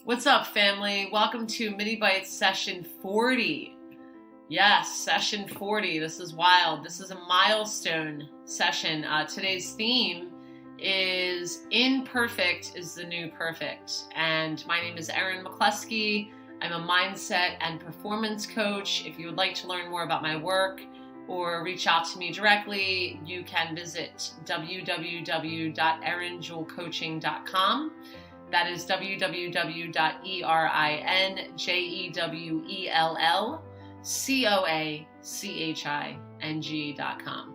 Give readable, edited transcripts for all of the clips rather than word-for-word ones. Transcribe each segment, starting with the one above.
What's up, family? Welcome to mini-bytes session 40. Yes, session 40. This is wild. This is a milestone session. Today's theme is Imperfect is the New Perfect. And my name is Erin McCluskey. I'm a mindset and performance coach. If you would like to learn more about my work or reach out to me directly, you can visit www.erinjewellcoaching.com. That is www.erinjewellcoaching.com.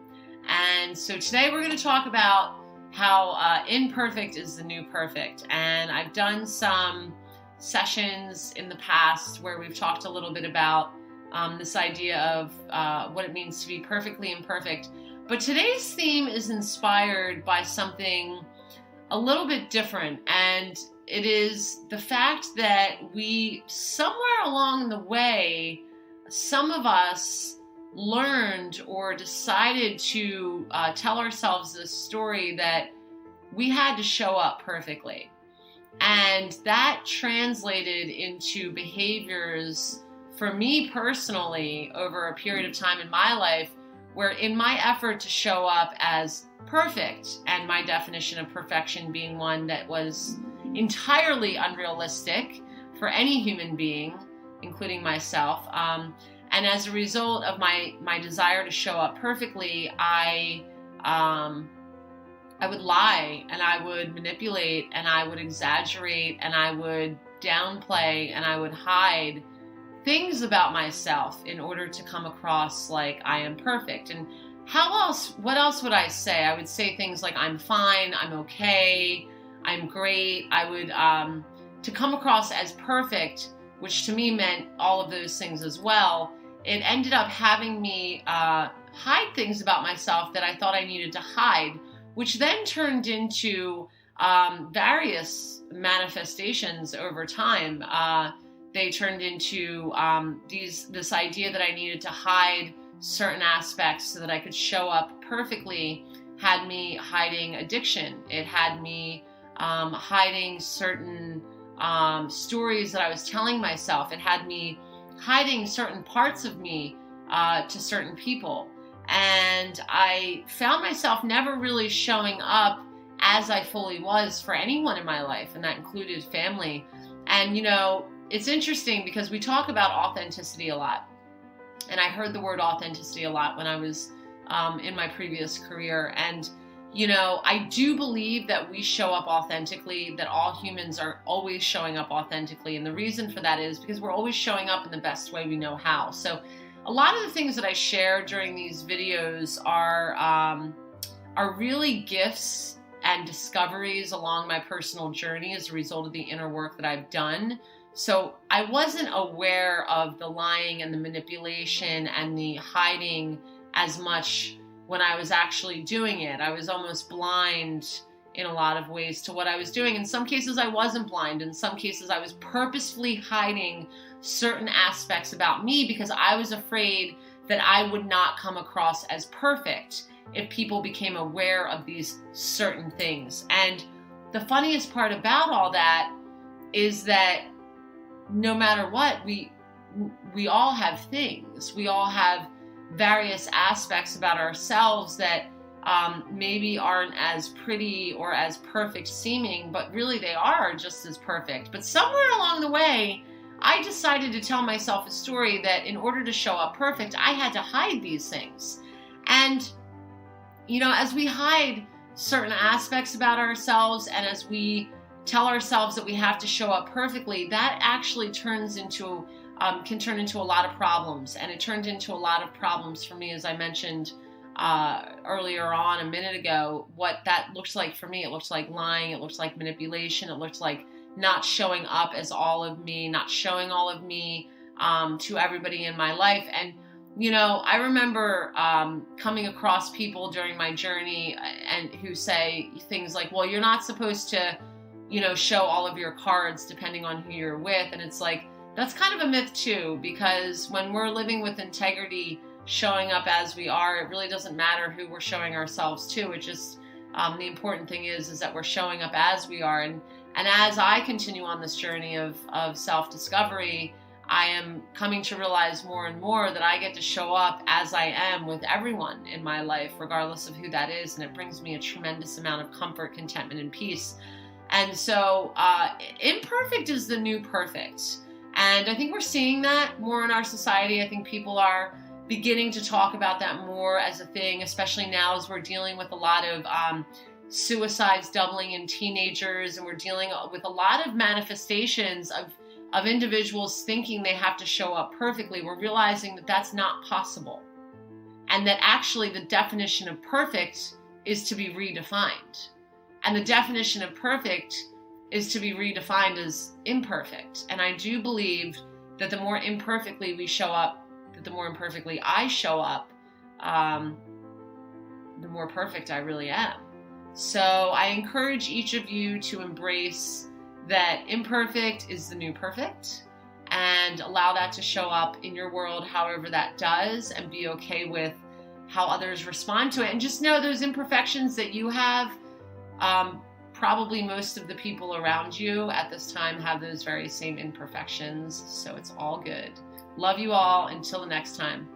And so today we're going to talk about how imperfect is the new perfect. And I've done some sessions in the past where we've talked a little bit about this idea of what it means to be perfectly imperfect. But today's theme is inspired by something a little bit different, and it is the fact that we, somewhere along the way, some of us learned or decided to tell ourselves this story that we had to show up perfectly. And that translated into behaviors for me personally over a period of time in my life where, in my effort to show up as perfect, and my definition of perfection being one that was entirely unrealistic for any human being, including myself, and as a result of my desire to show up perfectly, I would lie, and I would manipulate, and I would exaggerate, and I would downplay, and I would hide things about myself in order to come across like I am perfect. And what else would I say? I would say things like I'm fine, I'm okay, I'm great. I would, to come across as perfect, which to me meant all of those things as well. It ended up having me hide things about myself that I thought I needed to hide, which then turned into various manifestations over time. They turned into this idea that I needed to hide certain aspects so that I could show up perfectly. Had me hiding addiction. It had me hiding certain stories that I was telling myself. It had me hiding certain parts of me to certain people. And I found myself never really showing up as I fully was for anyone in my life, and that included family. And, you know, it's interesting because we talk about authenticity a lot. And I heard the word authenticity a lot when I was in my previous career. And, you know, I do believe that we show up authentically, that all humans are always showing up authentically. And the reason for that is because we're always showing up in the best way we know how. So a lot of the things that I share during these videos are really gifts and discoveries along my personal journey as a result of the inner work that I've done. So I wasn't aware of the lying and the manipulation and the hiding as much when I was actually doing it. I was almost blind in a lot of ways to what I was doing. In some cases I wasn't blind. In some cases I was purposefully hiding certain aspects about me because I was afraid that I would not come across as perfect if people became aware of these certain things. And the funniest part about all that is that no matter what, we all have things. We all have various aspects about ourselves that maybe aren't as pretty or as perfect seeming, but really they are just as perfect. But somewhere along the way, I decided to tell myself a story that in order to show up perfect, I had to hide these things. And, you know, as we hide certain aspects about ourselves and as we tell ourselves that we have to show up perfectly, that actually turns into, can turn into a lot of problems. And it turned into a lot of problems for me, as I mentioned earlier on a minute ago. What that looks like for me, it looks like lying, it looks like manipulation, it looks like not showing up as all of me, not showing all of me to everybody in my life. And, you know, I remember coming across people during my journey and who say things like, well, you're not supposed to, you know, show all of your cards depending on who you're with. And it's like, that's kind of a myth too, because when we're living with integrity, showing up as we are, it really doesn't matter who we're showing ourselves to. It just, the important thing is that we're showing up as we are. And And as I continue on this journey of self-discovery, I am coming to realize more and more that I get to show up as I am with everyone in my life, regardless of who that is. And it brings me a tremendous amount of comfort, contentment, and peace. And so imperfect is the new perfect. And I think we're seeing that more in our society. I think people are beginning to talk about that more as a thing, especially now as we're dealing with a lot of suicides doubling in teenagers, and we're dealing with a lot of manifestations of individuals thinking they have to show up perfectly. We're realizing that that's not possible, and that actually the definition of perfect is to be redefined. And the definition of perfect is to be redefined as imperfect. And I do believe that the more imperfectly we show up, that the more imperfectly I show up, the more perfect I really am. So I encourage each of you to embrace that imperfect is the new perfect, and allow that to show up in your world however that does, and be okay with how others respond to it. And just know those imperfections that you have, probably most of the people around you at this time have those very same imperfections. So it's all good. Love you all. Until the next time.